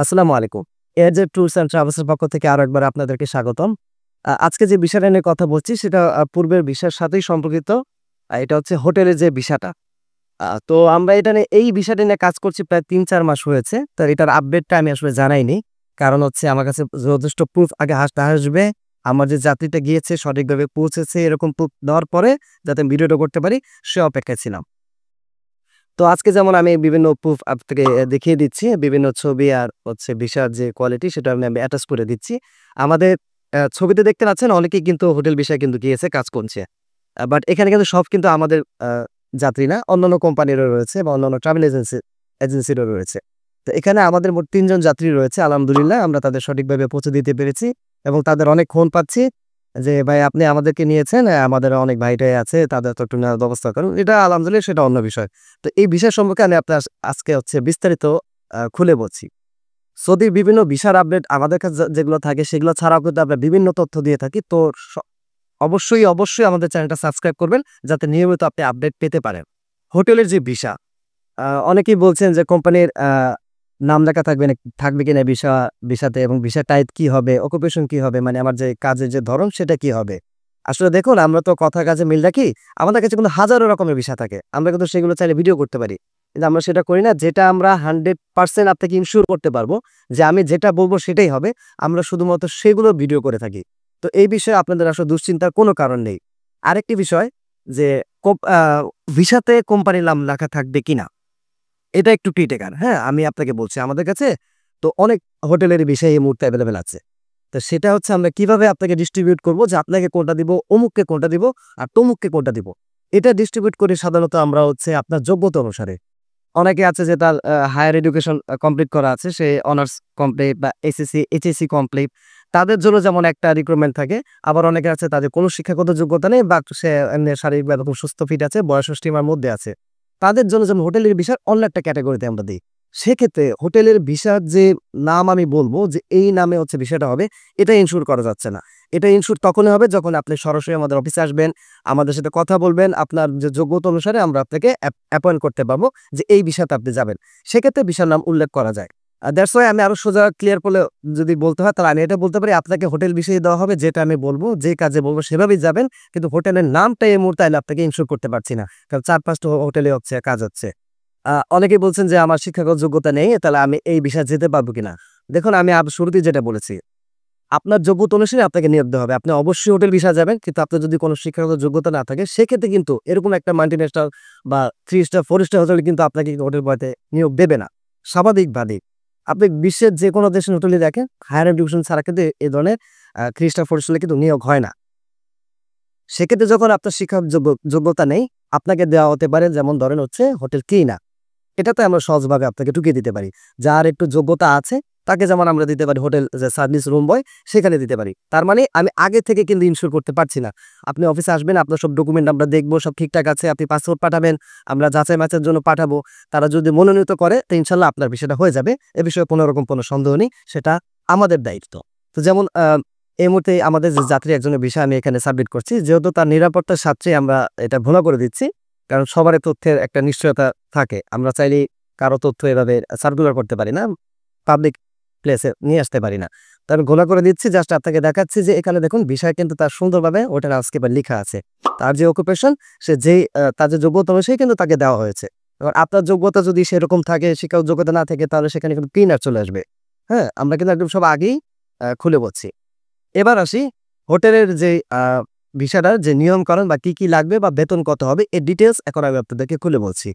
আসসালামু আলাইকুম। এজে ট্যুরস অ্যান্ড ট্রাভেলস এর পক্ষ থেকে আরো একবার আপনাদেরকে স্বাগতম। আজকে যে বিষয়টা নিয়ে কথা বলছি সেটা পূর্বের বিষয়ের সাথেই সম্পর্কিত। এটা হচ্ছে হোটেলের যে বিষয়টা। তো আমরা এটা নিয়ে এই বিষয়টা নিয়ে কাজ করছি প্রায় ৩-৪ মাস হয়েছে। তো এটার আপডেটটা আমি আসলে জানাইনি। কারণ হচ্ছে আমার কাছে যথেষ্ট প্রুফ আগে আসবে। আমার যে যাত্রীটা গিয়েছে সঠিকভাবে পৌঁছেছে এরকম প্রুফ দেওয়ার পরে যাতে আমি ভিডিওটা করতে পারি সে অপেক্ষায় ছিলাম। তো আজকে যেমন আমি বিভিন্ন প্রুফ আপনাকে দেখিয়ে দিচ্ছি। বিভিন্ন ছবি আর হচ্ছে ভিসার যে কোয়ালিটি সেটা আমি অ্যাটাচ করে দিচ্ছি। আমাদের ছবিতে দেখতে পাচ্ছেন অনেকেই কিন্তু হোটেল ভিসায় কিন্তু গিয়েছে, কাজ করছে। বাট এখানে কিন্তু সব কিন্তু আমাদের যাত্রী না, অন্যান্য কোম্পানিরও রয়েছে বা অন্যান্য ট্রাভেল এজেন্সিরও রয়েছে। তো এখানে আমাদের মোট ৩ জন যাত্রী রয়েছে। আলহামদুলিল্লাহ আমরা তাদের সঠিকভাবে পৌঁছে দিতে পেরেছি এবং তাদের অনেক ফোন পাচ্ছি যে, "ভাই আপনি আমাদেরকে নিয়েছেন, আমাদের অনেক ভাই-টাই আছে, তাদের তো একটু নেওয়ার ব্যবস্থা করুন।" এটা আলহামদুলিল্লাহ সেটা অন্য বিষয়। তো এই বিষয় সম্পর্কে আমি আপনার আজকে হচ্ছে বিস্তারিত খুলে বলছি। সৌদির বিভিন্ন ভিসার আপডেট আমাদের কাছে যেগুলো থাকে সেগুলো ছাড়াও কিন্তু আমরা বিভিন্ন তথ্য দিয়ে থাকি। তো অবশ্যই আমাদের চ্যানেলটা সাবস্ক্রাইব করবেন যাতে নিয়মিত আপনি আপডেট পেতে পারেন। হোটেলের যে ভিসা, অনেকেই বলছেন যে কোম্পানির নাম লেখা থাকবে কিনা ভিসাতে এবং ভিসা টাইপ কি হবে, অকুপেশন কি হবে, মানে আমার যে কাজের যে ধরন সেটা কি হবে। আসলে দেখুন আমরা তো কথা কাজে মিল রাখি। আমাদের কাছে কিন্তু হাজারো রকমের ভিসা থাকে। আমরা কিন্তু সেগুলো চাইলে ভিডিও করতে পারি। কিন্তু আমরা সেটা করি না। যেটা আমরা 100% আপনাকে ইনশিওর করতে পারবো যে আমি যেটা বলব সেটাই হবে। আমরা শুধুমাত্র সেগুলো ভিডিও করে থাকি। তো এই বিষয়ে আপনাদের আসলে দুশ্চিন্তার কোনো কারণ নেই। আরেকটি বিষয় যে কোপ আ ভিসাতে কোম্পানির নাম লেখা থাকবে কিনা? এটা একটু ক্রিটিক্যাল, হ্যাঁ? আমি আপনাকে বলছি আমাদের কাছে তো অনেক হোটেলের ভিসা এই মুহূর্তে এভেইলেবল আছে। তো সেটা হচ্ছে আমরা কিভাবে আপনাকে ডিস্ট্রিবিউট করব যে আপনাকে কোনটা দিব, অমুককে কোনটা দিব আর তমুককে কোনটা দিব। এটা ডিস্ট্রিবিউট করি সাধারণত আমরা হচ্ছে আপনার যোগ্যতা অনুসারে। অনেকে আছে যে তার হায়ার এডুকেশন কমপ্লিট করা আছে। সে অনার্স কমপ্লিট বা এসএসসি, এইচএসসি কমপ্লিট। তাদের জন্য যেমন একটা রিক্রুটমেন্ট থাকে। আবার অনেকে আছে তাদের কোনো শিক্ষাগত যোগ্যতা নেই বা সে এমনি শারীরিকভাবে খুব সুস্থ ফিট আছে, বয়স সীমার মধ্যে আছে। তাদের জন্য যেমন হোটেলের ভিসার অন্য একটা ক্যাটেগরিতে আমরা দেই। সেক্ষেত্রে হোটেলের ভিসার যে নাম আমি বলব যে এই নামে হচ্ছে ভিসাটা হবে, এটা ইনশিওর করা যাচ্ছে না। এটা ইনশিওর তখনই হবে যখন আপনি সরাসরি আমাদের অফিসে আসবেন, আমাদের সাথে কথা বলবেন। আপনার যে যোগ্যতা অনুসারে আমরা আপনাকে অ্যাপয়েন্ট করতে পারবো যে এই ভিসাতে আপনি যাবেন। সেক্ষেত্রে ভিসার নাম উল্লেখ করা যায়। দ্যাটস ওয়াই আমি আরো সোজা ক্লিয়ার করলে যদি বলতে হয় তাহলে আমি এটা বলতে পারি আপনাকে হোটেল ভিসাই দেওয়া হবে যেটা আমি বলব, যে কাজে বলব সেভাবেই যাবেন। কিন্তু হোটেলের নামটা এই মুহূর্তে আমি আপনাকে ইনশিওর করতে পারছি না। কারণ ৪-৫ টা হোটেলে হচ্ছে কাজ হচ্ছে। অনেকেই বলছেন যে আমার শিক্ষাগত যোগ্যতা নেই, তাহলে আমি এই ভিসায় যেতে পারবো কিনা? দেখুন আমি শুরুতেই যেটা বলেছি, আপনার যোগ্যতা অনুসারে আপনাকে নিয়োগ দেওয়া হবে। আপনি অবশ্যই হোটেল ভিসায় যাবেন। কিন্তু আপনার যদি কোনো শিক্ষাগত যোগ্যতা না থাকে সেক্ষেত্রে কিন্তু এরকম একটা মাল্টিনেশনাল বা 3 স্টার 4 স্টার হোটেলে কিন্তু আপনাকে কিন্তু হোটেল বয়তে নিয়োগ দেবে না। স্বাভাবিকভাবেই। আপনি বিশ্বের যেকোনো দেশের হোটেলে দেখেন হায়ার এডুকেশন ছাড়া কিন্তু এ ধরনের 3 স্টার 4 স্টার কিন্তু নিয়োগ হয় না। সেক্ষেত্রে যখন আপনার যোগ্যতা নেই, আপনাকে দেওয়া হতে পারে যেমন ধরেন হচ্ছে হোটেল ক্লিনার। এটাতে আমরা সহজভাবে আপনাকে ঢুকিয়ে দিতে পারি। যার একটু যোগ্যতা আছে তাকে যেমন আমরা দিতে পারি হোটেল যে সার্ভিস রুম বয় সেখানে দিতে পারি। তার মানে আমি আগে থেকে কিন্তু ইনশিওর করতে পারছি না। আপনি অফিসে আসবেন, আপনার সব ডকুমেন্ট আমরা দেখব, সব ঠিকঠাক আছে। আপনি পাসপোর্ট পাঠাবেন, আমরা যাচাই-বাছাইয়ের জন্য পাঠাবো। তারা যদি মনোনীত করে তো ইনশাআল্লাহ আপনার বিষয়টা হয়ে যাবে। এ বিষয়ে কোনো রকম কোনো সন্দেহ নেই। সেটা আমাদের দায়িত্ব। তো যেমন এই মুহূর্তে আমাদের যে যাত্রী একজনের বিষয় আমি এখানে সাবমিট করছি। যেহেতু তার নিরাপত্তার স্বার্থে আমরা এটা ঘোলা করে দিচ্ছি। কারণ সবারই তথ্যের একটা নিশ্চয়তা থাকে। আমরা চাইলেই কারো তথ্য এভাবে সার্কুলার করতে পারি না। পাবলিক প্লেসে নিয়ে আসতে পারি না। তো আমি ঘোলা করে দিচ্ছি, জাস্ট আপনাকে দেখাচ্ছি যে এখানে দেখুন বিষয় কিন্তু তার সুন্দরভাবে ওটার হাউসকিপার লিখা আছে। তার যে অকুপেশন সে যেই তার যে যোগ্যতা অনুযায়ী কিন্তু তাকে দেওয়া হয়েছে। এবার আপনার যোগ্যতা যদি সেরকম থাকে, শিক্ষাগত যোগ্যতা না থাকে তাহলে সেখানে কিন্তু ক্লিনার চলে আসবে। হ্যাঁ? আমরা কিন্তু একদম সব আগেই খুলে বলছি। এবার আসি হোটেলের যে ভিসাটার যে নিয়মকানুন বা কি লাগবে বা বেতন কত হবে এর ডিটেইলস এখন আমি আপনাদেরকে খুলে বলছি।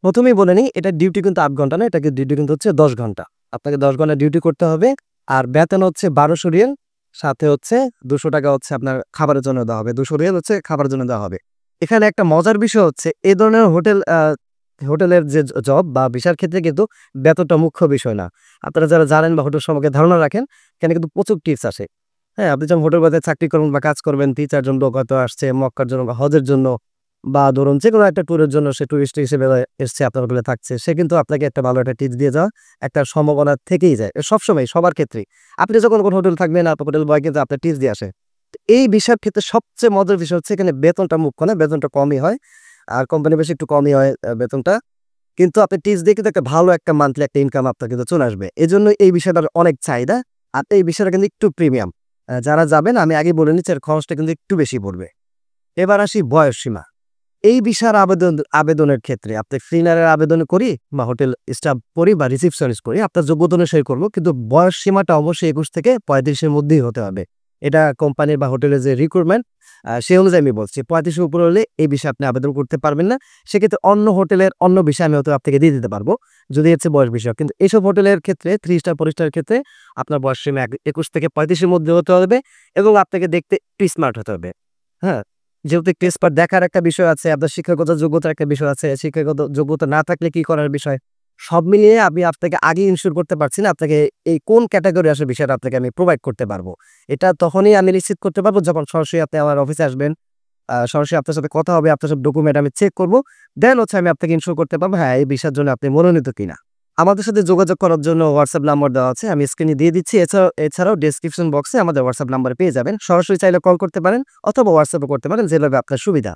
প্রথমেই বলে নিই এটার ডিউটি কিন্তু ৮ ঘন্টা না, এটাকে ডিউটি কিন্তু হচ্ছে ১০ ঘন্টা। আপনাকে ১০ ঘন্টা ডিউটি করতে হবে। আর বেতন হচ্ছে ১২০০ রিয়াল, সাথে হচ্ছে ৳২০০ হচ্ছে আপনার খাবারের জন্য দেওয়া হবে। ২০০ রিয়াল হচ্ছে খাবারের জন্য দেওয়া হবে। এখানে একটা মজার বিষয় হচ্ছে এ ধরনের হোটেলের যে জব বা ভিসার ক্ষেত্রে কিন্তু বেতনটা মুখ্য বিষয় না। আপনারা যারা জানেন বা হোটেল সম্পর্কে ধারণা রাখেন, এখানে কিন্তু প্রচুর টিপস আসে। হ্যাঁ? আপনি যখন হোটেল বাজারে চাকরি করবেন বা কাজ করবেন, ৩-৪ জন লোক হয়তো আসছে মক্কার জন্য বা হজের জন্য বা ধরুন যেকোনো একটা ট্যুরের জন্য সে টুরিস্ট হিসেবে এসছে আপনার হোটেলে থাকছে। সে কিন্তু আপনাকে একটা ভালো একটা টিপস দিয়ে যাওয়ার একটা সম্ভাবনা থেকেই যায়। সবসময় সবার ক্ষেত্রেই। আপনি যখন কোনো হোটেলে থাকবেন আপনার হোটেল বয় কিন্তু আপনার টিপস দিয়ে আসে। তো এই বিষয়ের ক্ষেত্রে সবচেয়ে মজার বিষয় হচ্ছে এখানে বেতনটা মুখ্য না, বেতনটা কমই হয়। আর কোম্পানি বেশি একটু কমই হয় বেতনটা। কিন্তু আপনি টিপস দিয়ে কিন্তু একটা ভালো একটা মান্থলি একটা ইনকাম আপনার কিন্তু চলে আসবে। এজন্য এই বিষয়টার অনেক চাহিদা। আর এই বিষয়টা কিন্তু একটু প্রিমিয়াম। যারা যাবেন আমি আগেই বলে নিচ্ছি এর খরচটা কিন্তু একটু বেশি পড়বে। এবার আসি বয়সসীমা। এই ভিসার আবেদনের ক্ষেত্রে আপনি ক্লিনারের আবেদন করি বা হোটেল স্টাফ করি বা রিসেপশনিস্ট করি আপনার যোগ্যতা অনুসারে করব। কিন্তু বয়স সীমাটা অবশ্যই ২১ থেকে ৩৫ এর মধ্যেই হতে হবে। এটা কোম্পানির বা হোটেলের যে রিক্রুটমেন্ট সে অনুযায়ী আমি বলছি। ৩৫ এর উপরে হলে এই বিষয়ে আপনি আবেদন করতে পারবেন না। সেক্ষেত্রে অন্য হোটেলের অন্য বিষয় আমি হয়তো আপনাকে দিয়ে দিতে পারবো। যদি হচ্ছে বয়স বিষয়। কিন্তু এইসব হোটেলের ক্ষেত্রে ৩ স্টার ৪ স্টারের ক্ষেত্রে আপনার বয়স সীমা ২১ থেকে ৩৫ এর মধ্যে হতে হবে এবং আপনাকে দেখতে একটু স্মার্ট হতে হবে। হ্যাঁ? যেহেতু একটু এক্সপার্ট দেখার একটা বিষয় আছে, আপনার শিক্ষাগত যোগ্যতার একটা বিষয় আছে, শিক্ষাগত যোগ্যতা না থাকলে কি করার বিষয়। সব মিলিয়ে আমি আপনাকে আগেই ইনশিওর করতে পারছি না আপনাকে এই কোন ক্যাটেগরি আসলে বিষয়টা আপনাকে আমি প্রোভাইড করতে পারবো। এটা তখনই আমি নিশ্চিত করতে পারবো যখন সরাসরি আপনি আমার অফিসে আসবেন। সরাসরি আপনার সাথে কথা হবে, আপনার সব ডকুমেন্ট আমি চেক করব। দেন হচ্ছে আমি আপনাকে ইনশিওর করতে পারবো হ্যাঁ, এই বিষয়ের জন্য আপনি মনোনীত কিনা। আমাদের সাথে যোগাযোগ করার জন্য WhatsApp নাম্বার দেওয়া আছে। আমি স্ক্রিনে দিয়ে দিচ্ছি। এছাড়াও ডেসক্রিপশন বক্সে আমাদের WhatsApp নাম্বার পেয়ে যাবেন। সরাসরি চাইলে কল করতে পারেন অথবা WhatsApp এ করতে পারেন যেভাবে আপনার সুবিধা।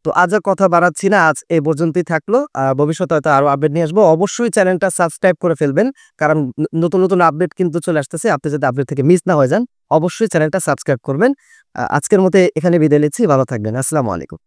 তো আজ আর কথা বাড়াচ্ছি না। আজ এ পর্যন্তই থাকলো। ভবিষ্যতে হয়তো আরো আপডেট নিয়ে আসবো। অবশ্যই চ্যানেলটা সাবস্ক্রাইব করে ফেলবেন। কারণ নতুন আপডেট কিন্তু চলে আসতেছে। আপনি যাতে আপডেট থেকে মিস না হয়ে যান, অবশ্যই চ্যানেলটা সাবস্ক্রাইব করবেন। আজকের মতো এখানে বিদায় নিচ্ছি। ভালো থাকবেন। আসসালামু আলাইকুম।